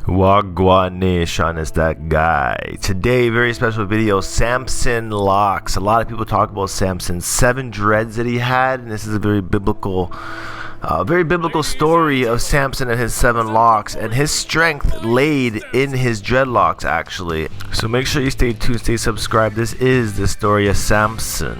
Wagwan Nation is that guy. Today, very special video, Samson Locs. A lot of people talk about Samson's 7 dreads that he had, and this is a very biblical story of Samson and his 7 locks, and his strength laid in his dreadlocks, actually. So make sure you stay tuned, stay subscribed. This is the story of Samson.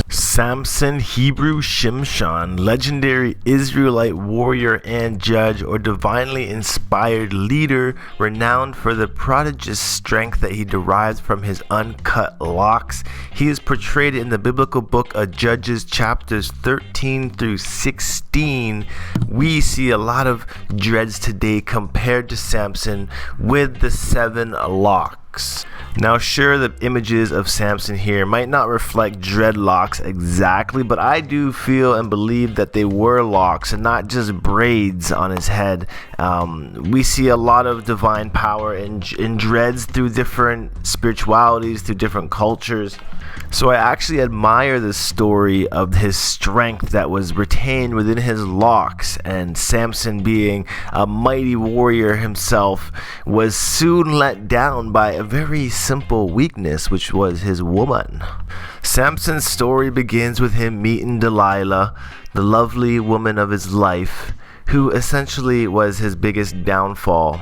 Samson, Hebrew Shimshon, legendary Israelite warrior and judge, or divinely inspired leader, renowned for the prodigious strength that he derives from his uncut locks. He is portrayed in the biblical book of Judges, chapters 13 through 16. We see a lot of dreads today compared to Samson with the 7 locks. Now, sure, the images of Samson here might not reflect dreadlocks exactly, but I do feel and believe that they were locks and not just braids on his head. We see a lot of divine power in dreads through different spiritualities, through different cultures. So I actually admire the story of his strength that was retained within his locks, and Samson, being a mighty warrior himself, was soon let down by a very simple weakness, which was his woman. Samson's story begins with him meeting Delilah, the lovely woman of his life, who essentially was his biggest downfall.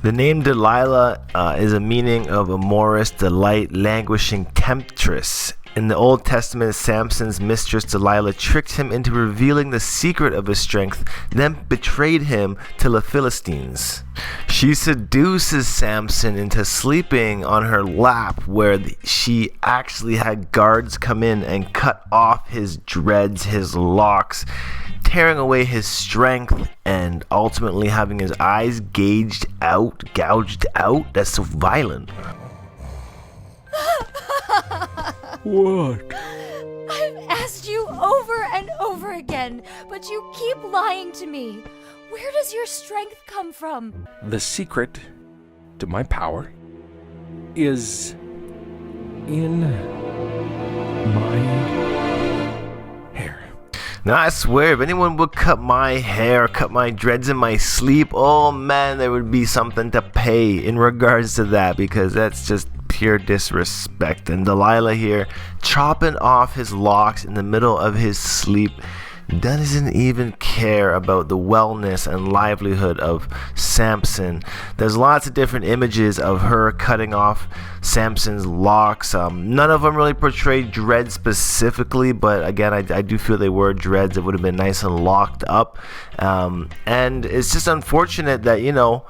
The name Delilah is a meaning of amorous delight, languishing temptress. In the Old Testament, Samson's mistress Delilah tricked him into revealing the secret of his strength, then betrayed him to the Philistines. She seduces Samson into sleeping on her lap, where she actually had guards come in and cut off his dreads, his locks, tearing away his strength, and ultimately having his eyes gouged out. That's so violent. What? I've asked you over and over again, but you keep lying to me. Where does your strength come from? The secret to my power is in my hair. Now, I swear, if anyone would cut my hair, cut my dreads in my sleep, oh man, there would be something to pay in regards to that, because that's just pure disrespect. And Delilah here, chopping off his locks in the middle of his sleep, doesn't even care about the wellness and livelihood of Samson. There's lots of different images of her cutting off Samson's locks. None of them really portray dreads specifically, but again, I do feel they were dreads. It would have been nice and locked up. And it's just unfortunate that, you know,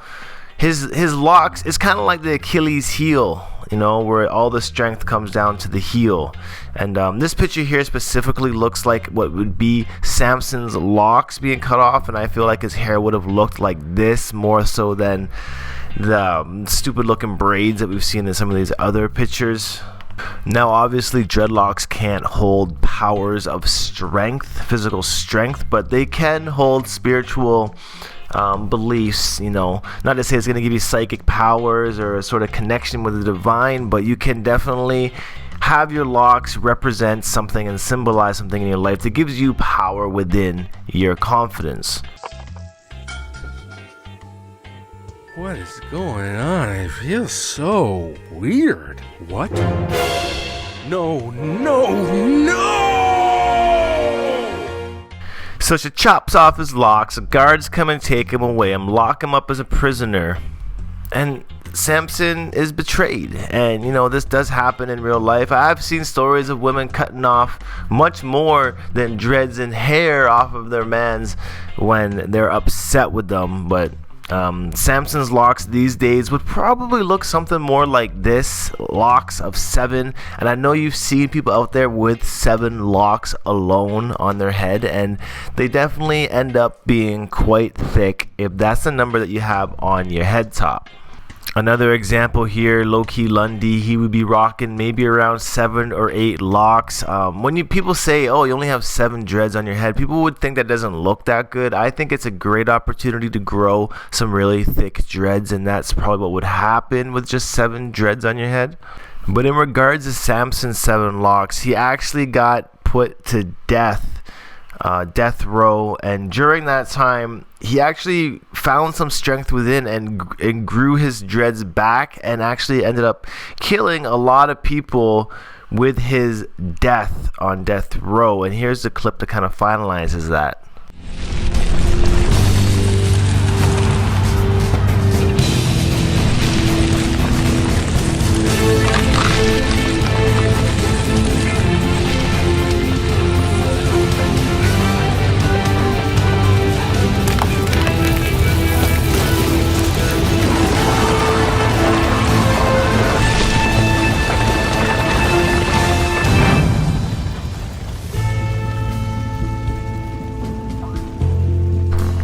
his locks is kind of like the Achilles heel, you know, where all the strength comes down to the heel. And this picture here specifically looks like what would be Samson's locks being cut off, and I feel like his hair would have looked like this more so than the stupid looking braids that we've seen in some of these other pictures. Now, obviously, dreadlocks can't hold powers of strength, physical strength, but they can hold spiritual beliefs, you know. Not to say it's going to give you psychic powers or a sort of connection with the divine, but you can definitely have your locks represent something and symbolize something in your life that gives you power within your confidence. What is going on? It feels so weird. What? No. So she chops off his locks, guards come and take him away and lock him up as a prisoner. And Samson is betrayed. And you know, this does happen in real life. I've seen stories of women cutting off much more than dreads and hair off of their mans when they're upset with them. But Samson's locks these days would probably look something more like this, locks of 7. And I know you've seen people out there with 7 locks alone on their head, and they definitely end up being quite thick if that's the number that you have on your head top. Another example here, Loki Lundy, he would be rocking maybe around 7 or 8 locks. When people say, oh, you only have 7 dreads on your head, people would think that doesn't look that good. I think it's a great opportunity to grow some really thick dreads, and that's probably what would happen with just 7 dreads on your head. But in regards to Samson's 7 locks, he actually got put to death death row, and during that time he actually found some strength within and grew his dreads back, and actually ended up killing a lot of people with his death on death row. And here's the clip that kind of finalizes that.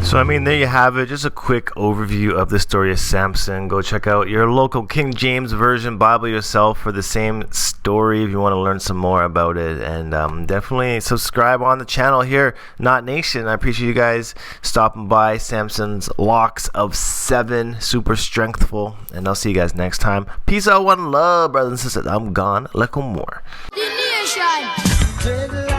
So I mean, there you have it, just a quick overview of the story of Samson. Go check out your local King James Version Bible yourself for the same story if you want to learn some more about it. And definitely subscribe on the channel here, Not Nation. I appreciate you guys stopping by. Samson's Locs of 7, super strengthful. And I'll see you guys next time. Peace out, one love, brothers and sisters. I'm gone. Let go more. The nation.